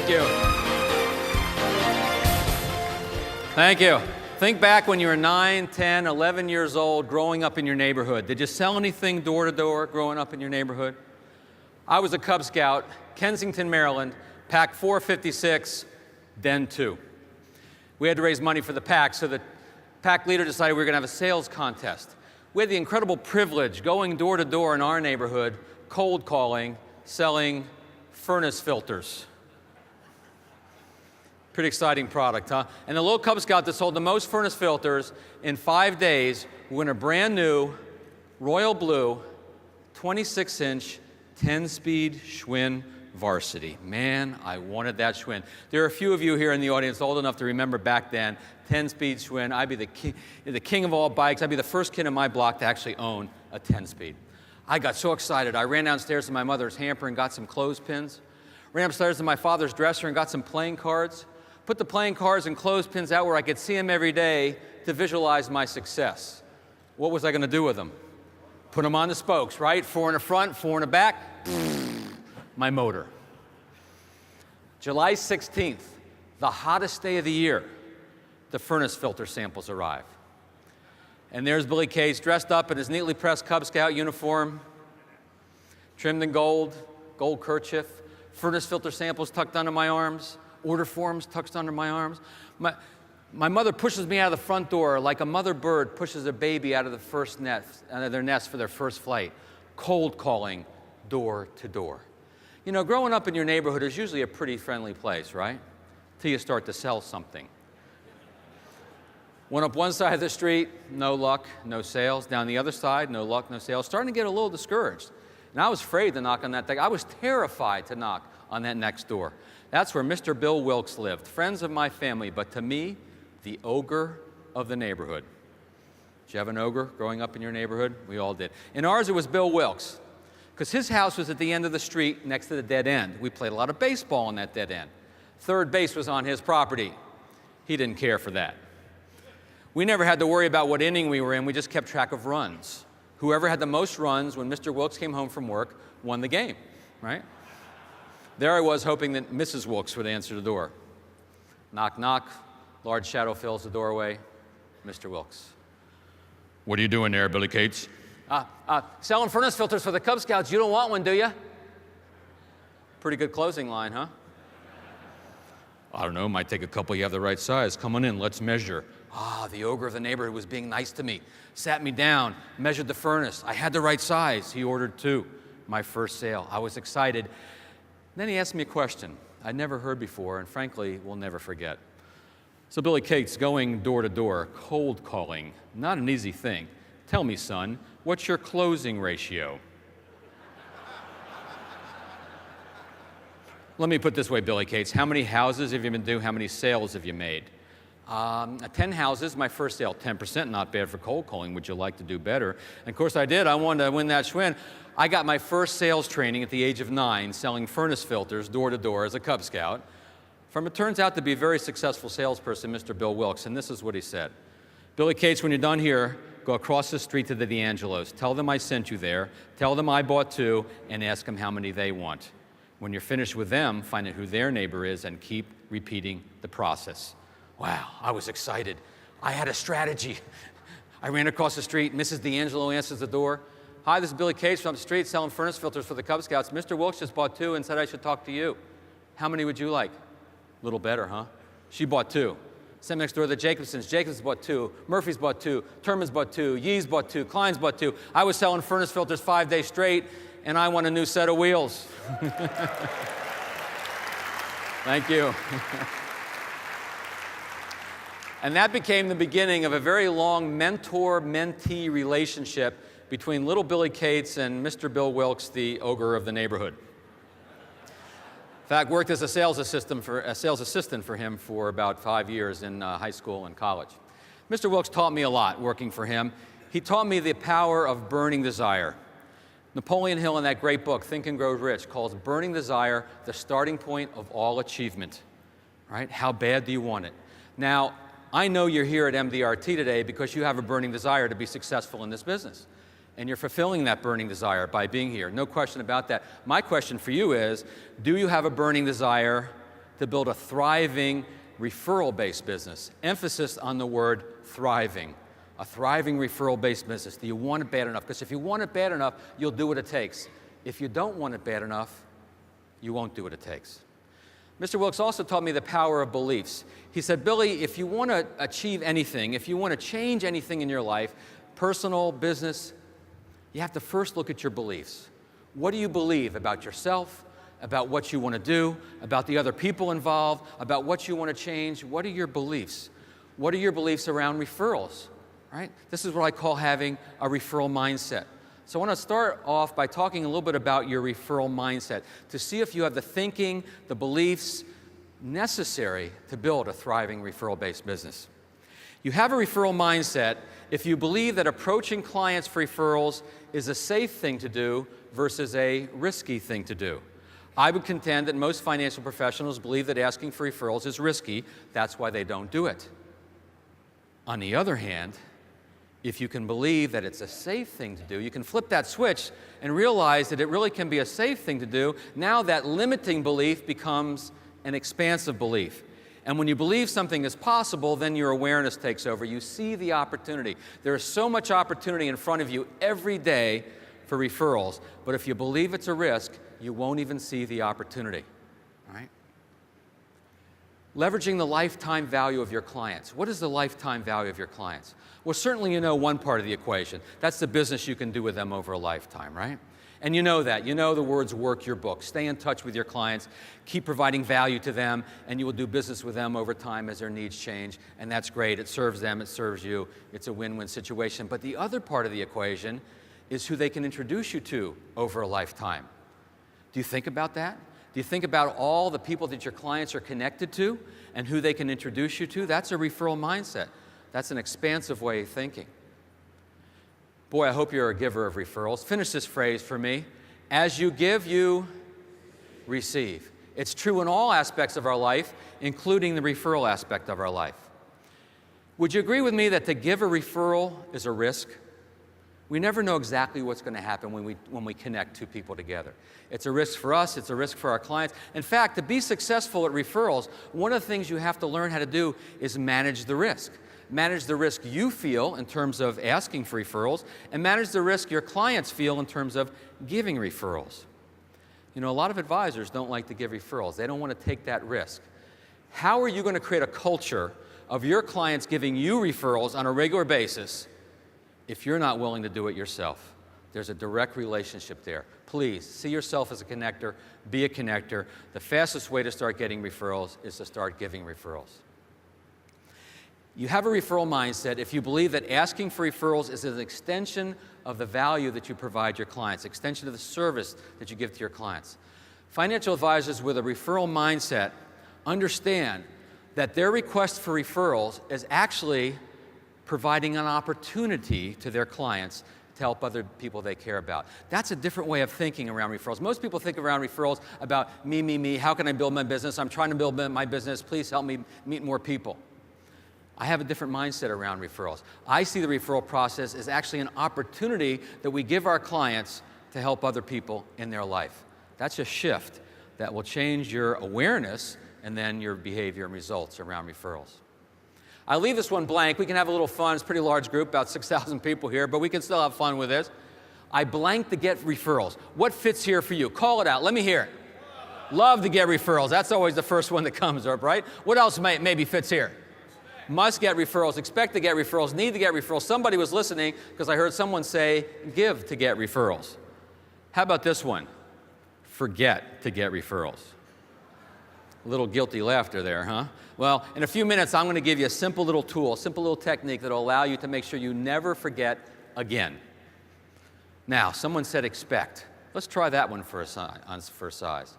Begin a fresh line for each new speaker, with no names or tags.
Thank you. Thank you. Think back when you were 9, 10, 11 years old, growing up in your neighborhood. Did you sell anything door to door growing up in your neighborhood? I was a Cub Scout, Kensington, Maryland, Pack 456, Den 2. We had to raise money for the pack, so the pack leader decided we were going to have a sales contest. We had the incredible privilege going door to door in our neighborhood, cold calling, selling furnace filters. Pretty exciting product, huh? And the little Cub Scout that sold the most furnace filters in 5 days won a brand new royal blue 26-inch 10-speed Schwinn Varsity. Man, I wanted that Schwinn. There are a few of you here in the audience old enough to remember back then, 10-speed Schwinn. I'd be the king of all bikes. I'd be the first kid in my block to actually own a 10-speed. I got so excited. I ran downstairs to my mother's hamper and got some clothespins. Ran upstairs to my father's dresser and got some playing cards. Put the playing cards and clothespins out where I could see them every day to visualize my success. What was I going to do with them? Put them on the spokes, right? 4 in the front, 4 in the back. My motor. July 16th, the hottest day of the year, the furnace filter samples arrive. And there's Billy Cates dressed up in his neatly pressed Cub Scout uniform, trimmed in gold, gold kerchief, furnace filter samples tucked under my arms, order forms tucked under my arms. My mother pushes me out of the front door like a mother bird pushes a baby out of their nest for their first flight, cold calling door to door. You know, growing up in your neighborhood is usually a pretty friendly place, right? Till you start to sell something. Went up one side of the street, no luck, no sales. Down the other side, no luck, no sales. Starting to get a little discouraged. And I was afraid to knock on that thing. I was terrified to knock on that next door. That's where Mr. Bill Wilkes lived, friends of my family, but to me, the ogre of the neighborhood. Did you have an ogre growing up in your neighborhood? We all did. In ours, it was Bill Wilkes, because his house was at the end of the street next to the dead end. We played a lot of baseball on that dead end. Third base was on his property. He didn't care for that. We never had to worry about what inning we were in. We just kept track of runs. Whoever had the most runs when Mr. Wilkes came home from work won the game, right? There I was hoping that Mrs. Wilkes would answer the door. Knock, knock. Large shadow fills the doorway. Mr. Wilkes. What are you doing there, Billy Cates? Selling furnace filters for the Cub Scouts. You don't want one, do you? Pretty good closing line, huh? I don't know, might take a couple. You have the right size. Come on in, let's measure. The ogre of the neighborhood was being nice to me. Sat me down, measured the furnace. I had the right size. He ordered 2. My first sale. I was excited. Then he asked me a question I'd never heard before, and frankly, will never forget. So Billy Cates, going door to door, cold calling, not an easy thing. Tell me, son, what's your closing ratio? Let me put it this way, Billy Cates. How many houses have you been doing? How many sales have you made? 10 houses, my first sale, 10%, not bad for cold calling. Would you like to do better? And of course I did. I wanted to win that Schwinn. I got my first sales training at the age of 9, selling furnace filters door to door as a Cub Scout, from it turns out to be a very successful salesperson, Mr. Bill Wilkes. And this is what he said. Billy Cates, when you're done here, go across the street to the D'Angelos. Tell them I sent you there. Tell them I bought 2, and ask them how many they want. When you're finished with them, find out who their neighbor is and keep repeating the process. Wow, I was excited. I had a strategy. I ran across the street. Mrs. D'Angelo answers the door. Hi, this is Billy Cates from the street selling furnace filters for the Cub Scouts. Mr. Wilkes just bought 2 and said I should talk to you. How many would you like? A little better, huh? She bought 2. Same next door, the Jacobsons. Jacobsons bought 2. Murphy's bought 2. Turman's bought 2. Yee's bought 2. Klein's bought 2. I was selling furnace filters 5 days straight, and I want a new set of wheels. Thank you. And that became the beginning of a very long mentor-mentee relationship between little Billy Cates and Mr. Bill Wilkes, the ogre of the neighborhood. In fact, worked as a sales assistant for him for about 5 years in high school and college. Mr. Wilkes taught me a lot working for him. He taught me the power of burning desire. Napoleon Hill, in that great book, Think and Grow Rich, calls burning desire the starting point of all achievement. Right? How bad do you want it? Now, I know you're here at MDRT today because you have a burning desire to be successful in this business. And you're fulfilling that burning desire by being here. No question about that. My question for you is, do you have a burning desire to build a thriving referral-based business. Emphasis on the word thriving. A thriving referral-based business. Do you want it bad enough? Because if you want it bad enough, you'll do what it takes. If you don't want it bad enough, you won't do what it takes. Mr. Wilkes also taught me the power of beliefs. He said, Billy, if you want to achieve anything, if you want to change anything in your life, personal, business, you have to first look at your beliefs. What do you believe about yourself, about what you want to do, about the other people involved, about what you want to change? What are your beliefs? What are your beliefs around referrals? Right? This is what I call having a referral mindset. So I want to start off by talking a little bit about your referral mindset to see if you have the thinking, the beliefs necessary to build a thriving referral-based business. You have a referral mindset if you believe that approaching clients for referrals is a safe thing to do versus a risky thing to do. I would contend that most financial professionals believe that asking for referrals is risky. That's why they don't do it. On the other hand, if you can believe that it's a safe thing to do, you can flip that switch and realize that it really can be a safe thing to do. Now that limiting belief becomes an expansive belief. And when you believe something is possible, then your awareness takes over. You see the opportunity. There is so much opportunity in front of you every day for referrals. But if you believe it's a risk, you won't even see the opportunity. All right? Leveraging the lifetime value of your clients. What is the lifetime value of your clients? Well, certainly you know one part of the equation. That's the business you can do with them over a lifetime, right? And you know that. You know the words work your book. Stay in touch with your clients. Keep providing value to them, and you will do business with them over time as their needs change. And that's great. It serves them. It serves you. It's a win-win situation. But the other part of the equation is who they can introduce you to over a lifetime. Do you think about that? Do you think about all the people that your clients are connected to and who they can introduce you to? That's a referral mindset. That's an expansive way of thinking. Boy, I hope you're a giver of referrals. Finish this phrase for me. As you give, you receive. It's true in all aspects of our life, including the referral aspect of our life. Would you agree with me that to give a referral is a risk? We never know exactly what's going to happen when we connect two people together. It's a risk for us. It's a risk for our clients. In fact, to be successful at referrals, one of the things you have to learn how to do is manage the risk. Manage the risk you feel in terms of asking for referrals, and manage the risk your clients feel in terms of giving referrals. You know, a lot of advisors don't like to give referrals. They don't want to take that risk. How are you going to create a culture of your clients giving you referrals on a regular basis if you're not willing to do it yourself? There's a direct relationship there. Please, see yourself as a connector. Be a connector. The fastest way to start getting referrals is to start giving referrals. You have a referral mindset if you believe that asking for referrals is an extension of the value that you provide your clients, extension of the service that you give to your clients. Financial advisors with a referral mindset understand that their request for referrals is actually providing an opportunity to their clients to help other people they care about. That's a different way of thinking around referrals. Most people think around referrals about me, how can I build my business? I'm trying to build my business. Please help me meet more people. I have a different mindset around referrals. I see the referral process as actually an opportunity that we give our clients to help other people in their life. That's a shift that will change your awareness and then your behavior and results around referrals. I leave this one blank. We can have a little fun. It's a pretty large group, about 6,000 people here, but we can still have fun with this. I blank to get referrals. What fits here for you? Call it out. Let me hear it. Love to get referrals. That's always the first one that comes up, right? What else maybe fits here? Must get referrals, expect to get referrals, need to get referrals. Somebody was listening because I heard someone say, give to get referrals. How about this one? Forget to get referrals. A little guilty laughter there, huh? Well, in a few minutes, I'm going to give you a simple little tool, a simple little technique that will allow you to make sure you never forget again. Now, someone said expect. Let's try that one for size.